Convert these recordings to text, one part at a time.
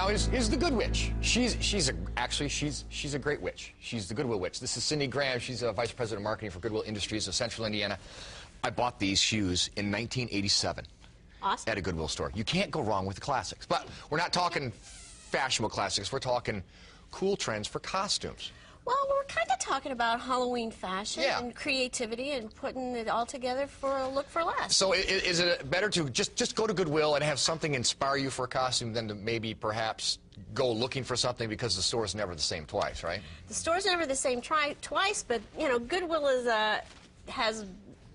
now is the good witch. She's a great witch. She's the Goodwill witch. This is Cindy Graham. She's a vice president of marketing for Goodwill Industries of Central Indiana. I bought these shoes in 1987. Awesome. At a Goodwill store. You can't go wrong with the classics. But we're not talking fashionable classics. We're talking cool trends for costumes. Well, we're kind of talking about Halloween fashion Yeah. and creativity and putting it all together for a look for less. So is it better to just go to Goodwill and have something inspire you for a costume than to maybe perhaps go looking for something because the store's never the same twice, right? The store's never the same twice, but, you know, Goodwill is has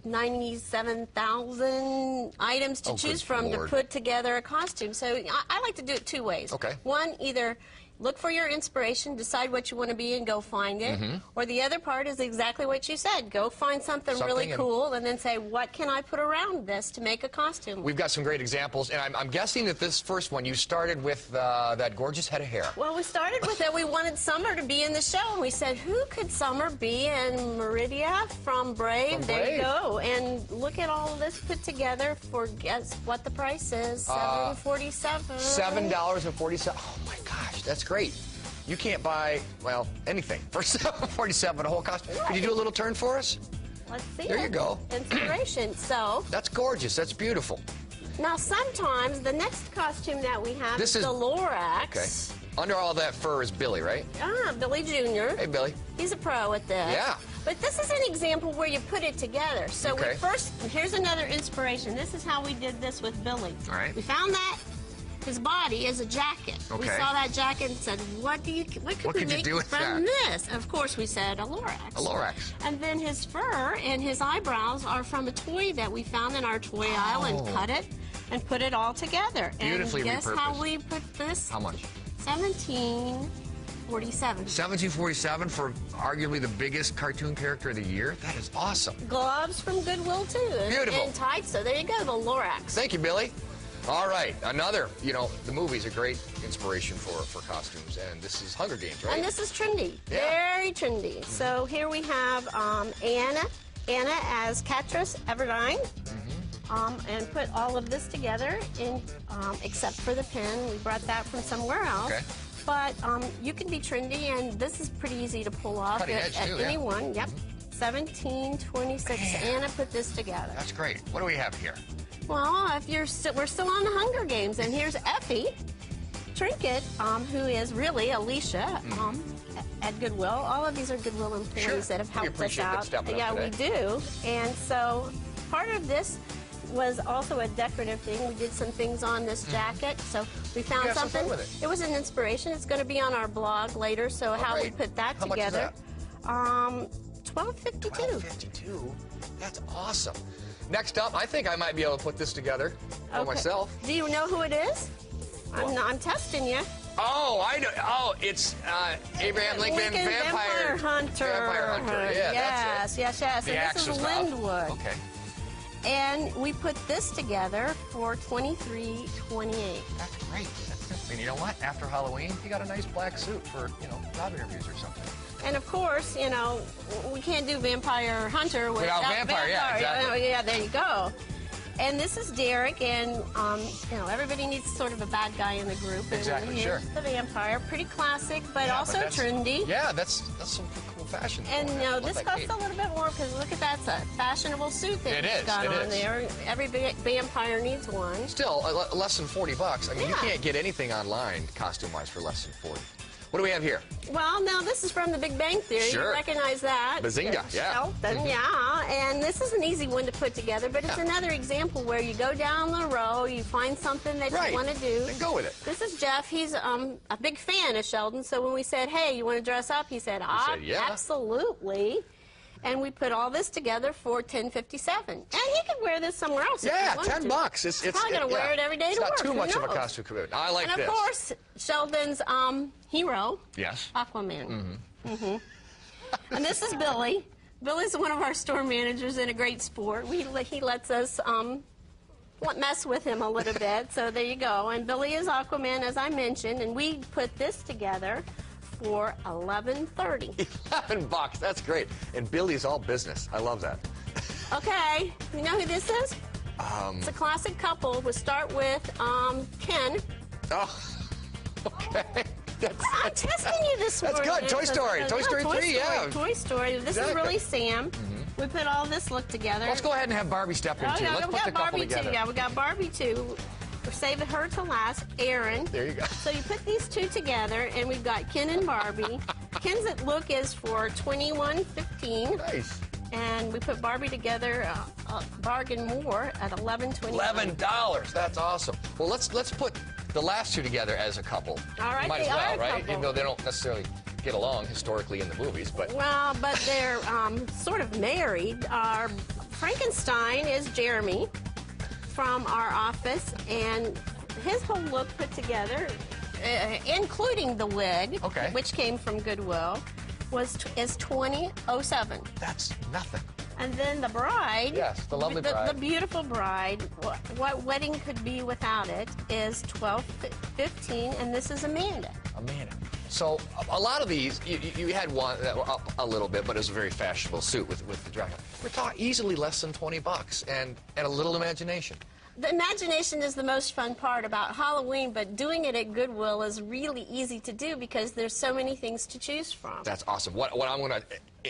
97,000 items to choose from to put together a costume. So I like to do it two ways. Okay. One, either look for your inspiration, decide what you want to be, and go find it. Or the other part is exactly what you said. Go find something really cool and then say, what can I put around this to make a costume? We've got some great examples, and I'm guessing that this first one, you started with that gorgeous head of hair. Well, we started with that. We wanted Summer to be in the show, and we said, who could Summer be? And Meridia from Brave, there you go. And look at all of this put together for, guess what the price is, $7.47. $7.47. Oh, my gosh, that's great. You can't buy, well, anything for $7.47, a whole costume. Could you do a little turn for us? Let's see. There you go. Inspiration. So that's gorgeous. That's beautiful. now sometimes the next costume that we have is the Lorax. Okay. Under all that fur is Billy, right? Ah, Billy Jr. Hey, Billy. He's a pro at this. Yeah. But this is an example where you put it together. So we first, here's another inspiration. This is how we did this with Billy. All right. We found that his body is a jacket. Okay. We saw that jacket and said, what could we make do with from this? Of course, we said a Lorax. A Lorax. And then his fur and his eyebrows are from a toy that we found in our toy aisle and cut it and put it all together. Beautifully and guess repurposed. how we put this? How much? $17.47. $17.47 for arguably the biggest cartoon character of the year? That is awesome. Gloves from Goodwill, too. Beautiful. And tights, so there you go, the Lorax. Thank you, Billy. All right, another, you know, the movie's a great inspiration for costumes, and this is Hunger Games, right? And this is trendy, very trendy. So here we have Anna as Katniss Everdeen, and put all of this together, in, except for the pin. We brought that from somewhere else. Okay. But you can be trendy, and this is pretty easy to pull off at anyone. Yep, $17.26. Anna put this together. That's great. What do we have here? Well, if we're still on the Hunger Games, and here's Effie Trinket, who is really Alicia at Goodwill. All of these are Goodwill employees that have helped us out. Yeah, we do. And so part of this was also a decorative thing. We did some things on this jacket, so we found something. Some fun with it. It was an inspiration. It's going to be on our blog later. So how we put that together. How much is that? $12.52. $12.52. That's awesome. Next up, I think I might be able to put this together for myself. Do you know who it is? I'm testing you. Oh, I know. Oh, it's Abraham Lincoln, Vampire Hunter. Vampire Hunter. Yeah, yes, that's it. yes. The And this is Linwood. Okay. And we put this together for $23.28. That's great. And you know what? After Halloween, you got a nice black suit for, you know, job interviews or something. And of course, you know, we can't do Vampire Hunter without Vampire. Yeah, exactly. Yeah, there you go. And this is Derek, and you know, everybody needs sort of a bad guy in the group. Exactly, and here's the Vampire, pretty classic, but also trendy. Yeah, that's some cool fashion. And you know, this costs a little bit more because look at that's a fashionable suit that you've got on there. Every vampire needs one. Still, less than $40. I mean, you can't get anything online costume-wise for less than $40. What do we have here? Well, now this is from The Big Bang Theory. Sure. You recognize that. Bazinga, yeah. Shelton, yeah. And this is an easy one to put together, but it's another example where you go down the row, you find something that you want to do. And go with it. This is Jeff. He's a big fan of Sheldon, so when we said, hey, you want to dress up? He said, absolutely. And we put all this together for $10.57. And he could wear this somewhere else. Yeah, $10. It's probably going to wear it every day to work. It's not too much of a costume commitment. I like this. And of course, Sheldon's hero, Aquaman. And this is Billy. Billy's one of our store managers and a great sport. He lets us mess with him a little bit. So there you go. And Billy is Aquaman, as I mentioned, and we put this together for $11.30. $11. That's great. And Billy's all business. I love that. Okay. You know who this is? It's a classic couple. We'll start with Ken. Oh, okay. Okay. I'm testing you this morning. That's good. Toy Story. Toy Story 3, yeah. Toy Story. This is really Sam. We put all this look together. Let's go ahead and have Barbie step in, too. Let's put the couple together. Yeah, we got Barbie, too. We're saving her to last. Erin. There you go. So you put these two together, and we've got Ken and Barbie. Ken's look is for $21.15. Nice. And we put Barbie together, bargain more at $11.29. $11. That's awesome. Well, let's put the last two together as a couple. All right, might they as well, are a right? couple. Even though they don't necessarily get along historically in the movies, but well, but they're sort of married. Our Frankenstein is Jeremy from our office, and his whole look put together, including the wig, which came from Goodwill, is $20.07. That's nothing. And then the bride, yes, the lovely bride, the beautiful bride, what wedding could be without it, is $12.15, and this is Amanda. Amanda. So a lot of these, you had one that were up a little bit, but it was a very fashionable suit with the dragon. We're talking easily less than $20, and a little imagination. The imagination is the most fun part about Halloween, but doing it at Goodwill is really easy to do because there's so many things to choose from. That's awesome. What I'm going to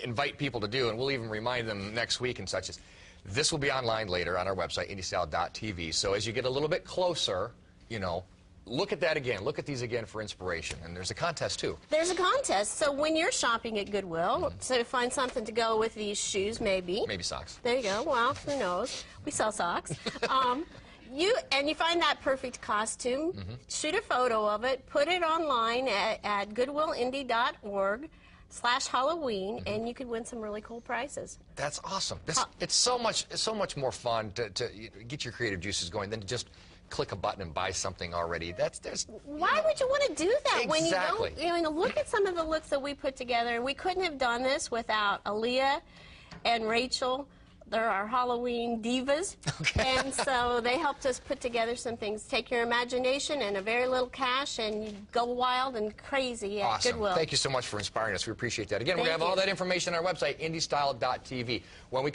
invite people to do, and we'll even remind them next week and such, is this will be online later on our website, IndyStyle.tv. So as you get a little bit closer, you know, look at that again. Look at these again for inspiration. And there's a contest, too. There's a contest. So when you're shopping at Goodwill, so find something to go with these shoes, maybe. Maybe socks. There you go. Well, who knows? We sell socks. You find that perfect costume, shoot a photo of it, put it online at goodwillindy.org/Halloween, and you could win some really cool prizes. That's awesome. It's so much more fun to get your creative juices going than to just click a button and buy something already. Why would you want to do that when you Exactly. don't? You know, look at some of the looks that we put together, and we couldn't have done this without Aaliyah and Rachel. They're our Halloween divas, and so they helped us put together some things. Take your imagination and a very little cash, and you go wild and crazy at Goodwill. Thank you so much for inspiring us. We appreciate that. Again, we're going to have all that information on our website, IndyStyle.tv. When we